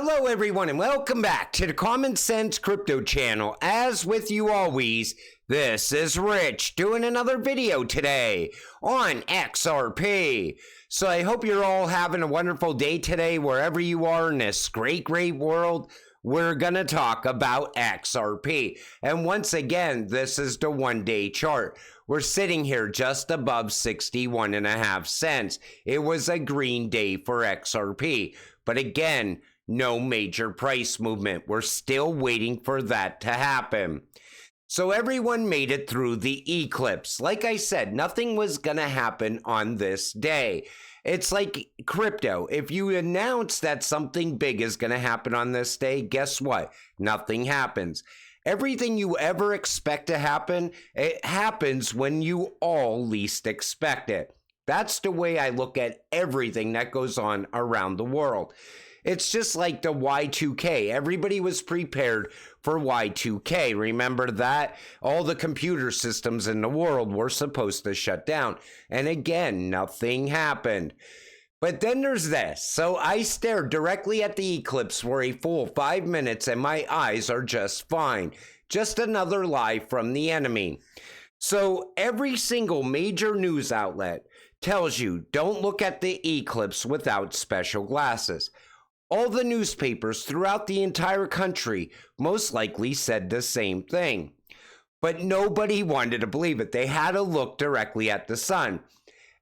Hello everyone and welcome back to the Common Sense Crypto channel. As with you always, this is Rich doing another video today on XRP. So I hope you're all having a wonderful day today wherever you are in this great world. We're gonna talk about XRP. And once again, this is the one-day chart. We're sitting here just above 61.5 cents. It was a green day for XRP. But again, no major price movement. We're still waiting for that to happen. So everyone made it through the eclipse. Like I said, nothing was gonna happen on this day. It's like crypto. If you announce that something big is gonna happen on this day, guess what? Nothing happens. Everything you ever expect to happen, it happens when you all least expect it. That's the way I look at everything that goes on around the world. It's just like the Y2K. Everybody was prepared for Y2K. Remember that? All the computer systems in the world were supposed to shut down. And again, nothing happened. But then there's this. So I stared directly at the eclipse for a full 5 minutes and my eyes are just fine. Just another lie from the enemy. So every single major news outlet tells you don't look at the eclipse without special glasses. All the newspapers throughout the entire country most likely said the same thing. But nobody wanted to believe it. They had to look directly at the sun.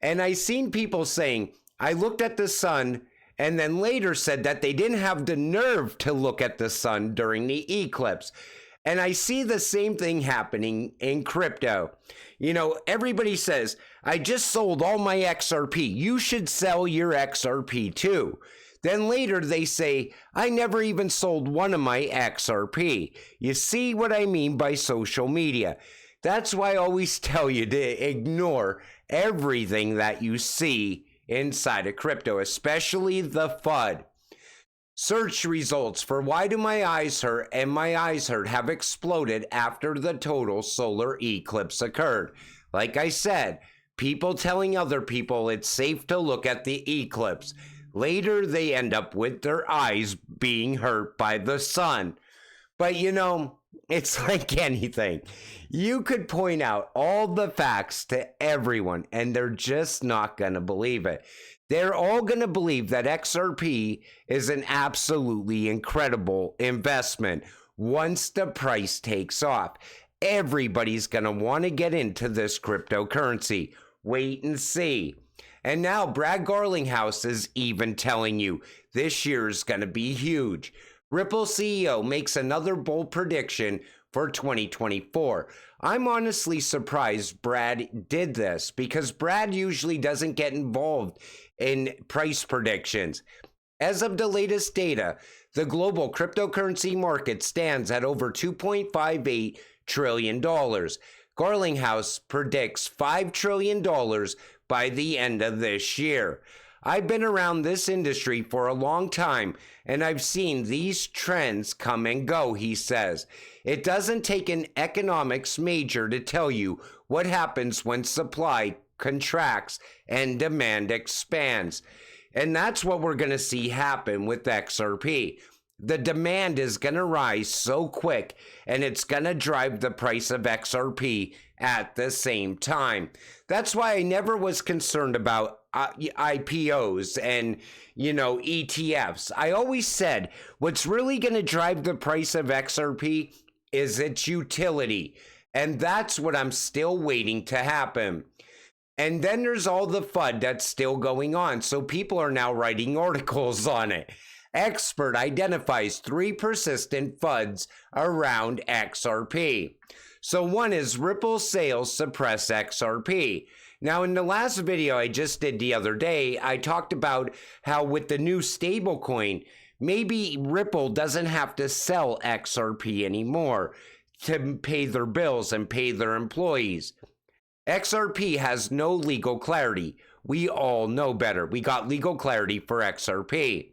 And I seen people saying, I looked at the sun, and then later said that they didn't have the nerve to look at the sun during the eclipse. And I see the same thing happening in crypto. You know, everybody says, I just sold all my XRP. You should sell your XRP too. Then later they say, I never even sold one of my XRP. You see what I mean by social media. That's why I always tell you to ignore everything that you see inside of crypto, especially the FUD. Search results for why do my eyes hurt and my eyes hurt have exploded after the total solar eclipse occurred. Like I said, people telling other people it's safe to look at the eclipse. Later, they end up with their eyes being hurt by the sun. But you know, it's like anything. You could point out all the facts to everyone, and they're just not going to believe it. They're all going to believe that XRP is an absolutely incredible investment once the price takes off. Everybody's going to want to get into this cryptocurrency. Wait and see. And now Brad Garlinghouse is even telling you this year is going to be huge. Ripple CEO makes another bold prediction for 2024. I'm honestly surprised Brad did this because Brad usually doesn't get involved in price predictions. As of the latest data, the global cryptocurrency market stands at over $2.58 trillion. Garlinghouse predicts $5 trillion by the end of this year. I've been around this industry for a long time, and I've seen these trends come and go, he says. It doesn't take an economics major to tell you what happens when supply contracts and demand expands. And that's what we're going to see happen with XRP. The demand is going to rise so quick, and it's going to drive the price of XRP at the same time. That's why I never was concerned about IPOs and, ETFs. I always said what's really going to drive the price of XRP is its utility, and that's what I'm still waiting to happen. And then there's all the FUD that's still going on, so people are now writing articles on it. Expert identifies 3 persistent FUDs around XRP. So one is Ripple sales suppress XRP. Now in the last video I just did the other day, I talked about how with the new stablecoin, maybe Ripple doesn't have to sell XRP anymore to pay their bills and pay their employees. XRP has no legal clarity. We all know better. We got legal clarity for XRP.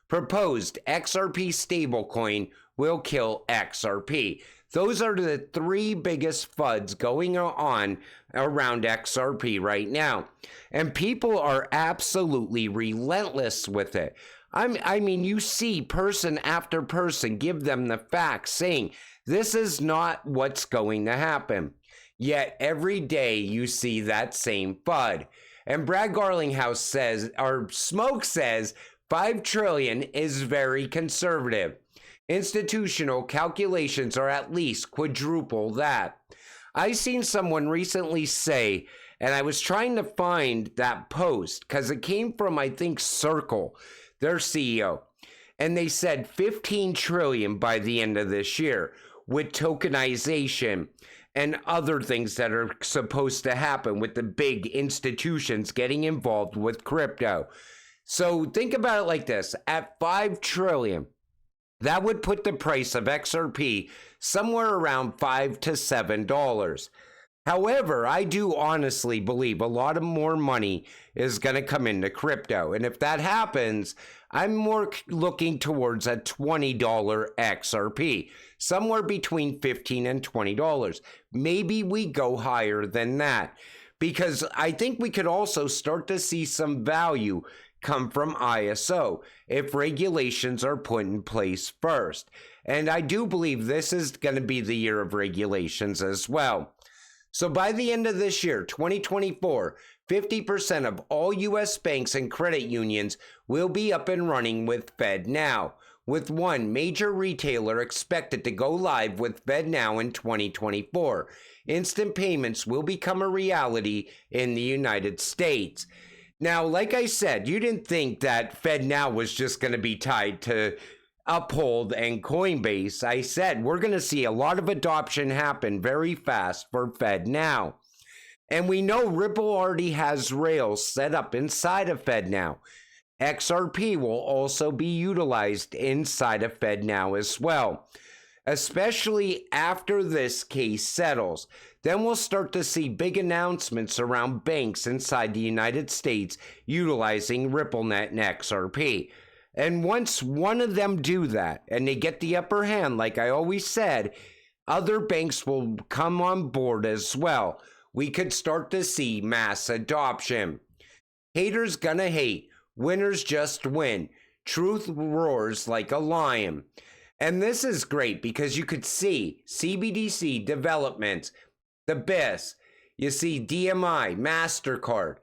Proposed XRP stablecoin will kill XRP. Those are the 3 biggest FUDs going on around XRP right now. And people are absolutely relentless with it. I mean, you see person after person give them the facts saying this is not what's going to happen. Yet every day you see that same FUD. And Brad Garlinghouse says, or Smoke says, 5 trillion is very conservative. Institutional calculations are at least quadruple that. I seen someone recently say, and I was trying to find that post because it came from, I think, Circle, their CEO. And they said 15 trillion by the end of this year with tokenization and other things that are supposed to happen with the big institutions getting involved with crypto. So think about it like this. At 5 trillion, that would put the price of XRP somewhere around $5 to $7. However, I do honestly believe a lot of more money is going to come into crypto. And if that happens, I'm more looking towards a $20 XRP, somewhere between $15 and $20. Maybe we go higher than that, because I think we could also start to see some value come from ISO if regulations are put in place first. And I do believe this is going to be the year of regulations as well. So by the end of this year, 2024, 50% of all U.S. banks and credit unions will be up and running with Fednow, with one major retailer expected to go live with Fednow in 2024. Instant payments will become a reality in the United States. Now, like I said, you didn't think that Fednow was just going to be tied to Uphold and Coinbase. I said we're going to see a lot of adoption happen very fast for Fednow. And we know Ripple already has rails set up inside of Fednow. XRP will also be utilized inside of Fednow as well, especially after this case settles. Then we'll start to see big announcements around banks inside the United States utilizing RippleNet and XRP. And once one of them do that and they get the upper hand, like I always said, other banks will come on board as well. We could start to see mass adoption. Haters gonna hate. Winners just win. Truth roars like a lion. And this is great because you could see CBDC developments, the BIS, you see DMI, MasterCard,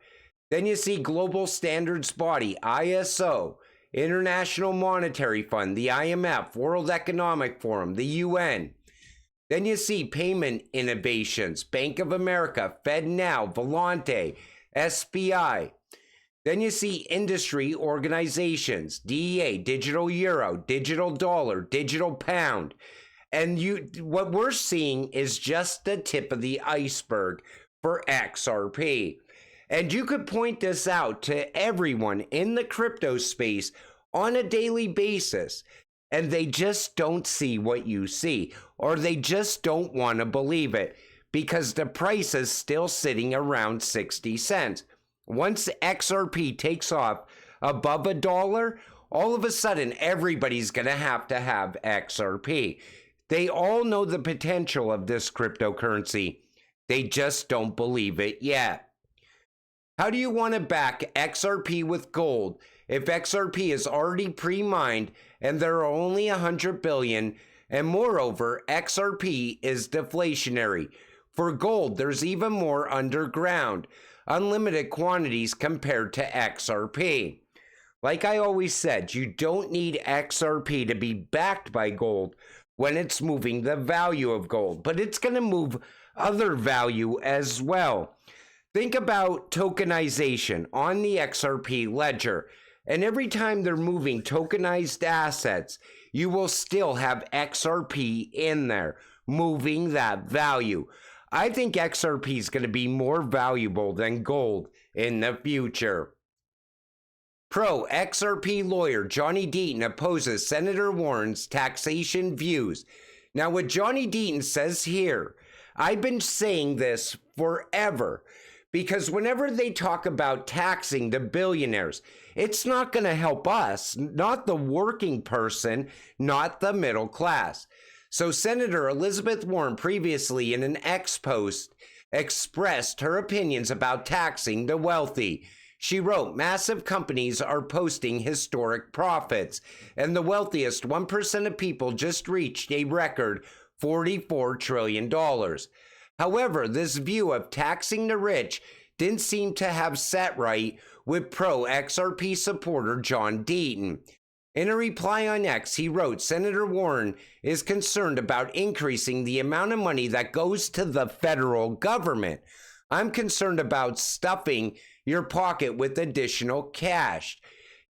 then you see Global Standards Body, ISO, International Monetary Fund, the IMF, World Economic Forum, the UN. Then you see payment innovations, Bank of America, FedNow, Volante, SBI. Then you see industry organizations, DEA, Digital Euro, Digital Dollar, Digital Pound. And what we're seeing is just the tip of the iceberg for XRP. And you could point this out to everyone in the crypto space on a daily basis, and they just don't see what you see, or they just don't want to believe it because the price is still sitting around 60 cents. Once XRP takes off above $1, all of a sudden everybody's going to have XRP. They all know the potential of this cryptocurrency. They just don't believe it yet. How do you want to back XRP with gold if XRP is already pre-mined and there are only 100 billion, and moreover, XRP is deflationary? For gold, there's even more underground, unlimited quantities compared to XRP. Like I always said, you don't need XRP to be backed by gold when it's moving the value of gold, but it's going to move other value as well. Think about tokenization on the XRP ledger, and every time they're moving tokenized assets, you will still have XRP in there, moving that value. I think XRP is going to be more valuable than gold in the future. Pro-XRP lawyer Johnny Deaton opposes Senator Warren's taxation views. Now, what Johnny Deaton says here, I've been saying this forever, because whenever they talk about taxing the billionaires, it's not going to help us, not the working person, not the middle class. So Senator Elizabeth Warren previously in an X post expressed her opinions about taxing the wealthy. She wrote, massive companies are posting historic profits, and the wealthiest 1% of people just reached a record $44 trillion. However, this view of taxing the rich didn't seem to have sat right with pro-XRP supporter John Deaton. In a reply on X, he wrote, Senator Warren is concerned about increasing the amount of money that goes to the federal government. I'm concerned about stuffing your pocket with additional cash.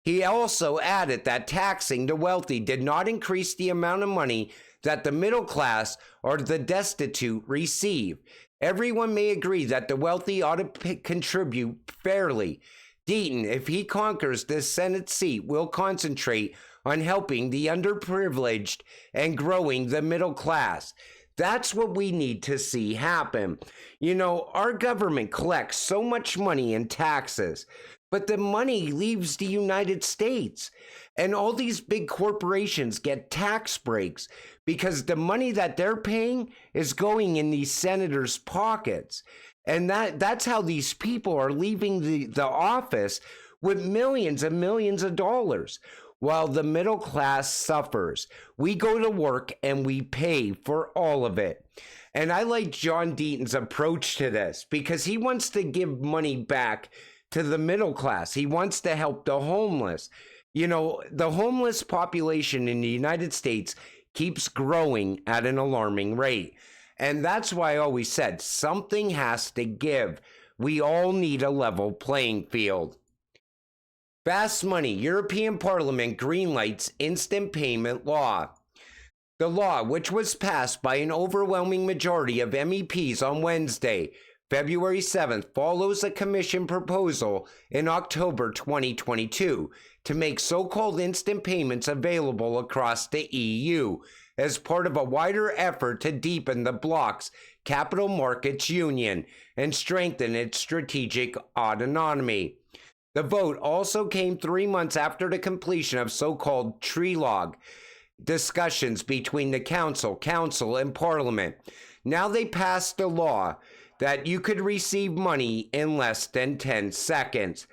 He also added that taxing the wealthy did not increase the amount of money that the middle class or the destitute receive. Everyone may agree that the wealthy ought to contribute fairly. Deaton, if he conquers this Senate seat, will concentrate on helping the underprivileged and growing the middle class. That's what we need to see happen. You know, our government collects so much money in taxes, but the money leaves the United States. And all these big corporations get tax breaks because the money that they're paying is going in these senators' pockets. And that's how these people are leaving the office with millions and millions of dollars, while the middle class suffers. We go to work and we pay for all of it. And I like John Deaton's approach to this because he wants to give money back to the middle class. He wants to help the homeless. You know, the homeless population in the United States keeps growing at an alarming rate. And that's why I always said something has to give. We all need a level playing field. Fast money. European Parliament greenlights instant payment law. The law, which was passed by an overwhelming majority of MEPs on Wednesday, February 7th, follows a commission proposal in October 2022 to make so-called instant payments available across the EU as part of a wider effort to deepen the bloc's capital markets union and strengthen its strategic autonomy. The vote also came 3 months after the completion of so-called trilogue discussions between the Council, and Parliament. Now they passed a law that you could receive money in less than 10 seconds.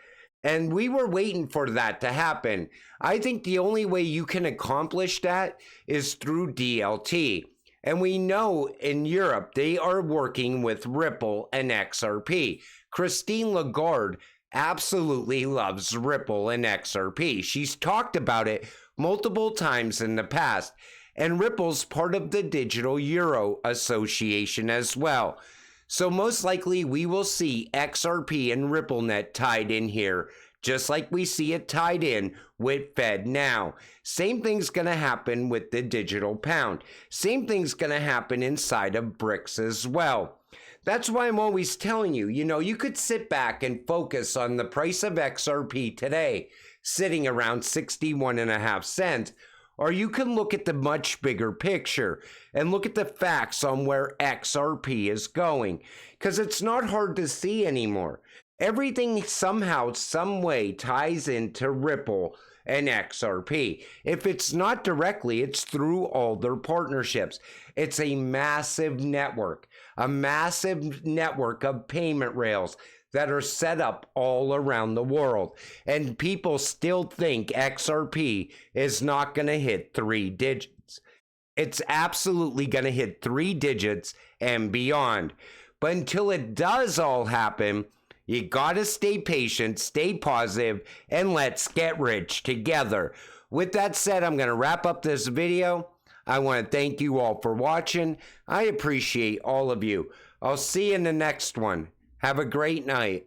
And we were waiting for that to happen. I think the only way you can accomplish that is through DLT. And we know in Europe, they are working with Ripple and XRP. Christine Lagarde absolutely loves Ripple and XRP. She's talked about it multiple times in the past. And Ripple's part of the Digital Euro Association as well. So most likely we will see XRP and RippleNet tied in here, just like we see it tied in with Fednow. Same thing's going to happen with the digital pound. Same thing's going to happen inside of BRICS as well. That's why I'm always telling you, you could sit back and focus on the price of XRP today, sitting around 61.5 cents. Or you can look at the much bigger picture and look at the facts on where XRP is going. Because it's not hard to see anymore. Everything somehow, some way ties into Ripple and XRP. If it's not directly, it's through all their partnerships. It's a massive network of payment rails that are set up all around the world. And people still think XRP is not going to hit 3 digits. It's absolutely going to hit 3 digits and beyond. But until it does all happen, you got to stay patient, stay positive, and let's get rich together. With that said, I'm going to wrap up this video. I want to thank you all for watching. I appreciate all of you. I'll see you in the next one. Have a great night.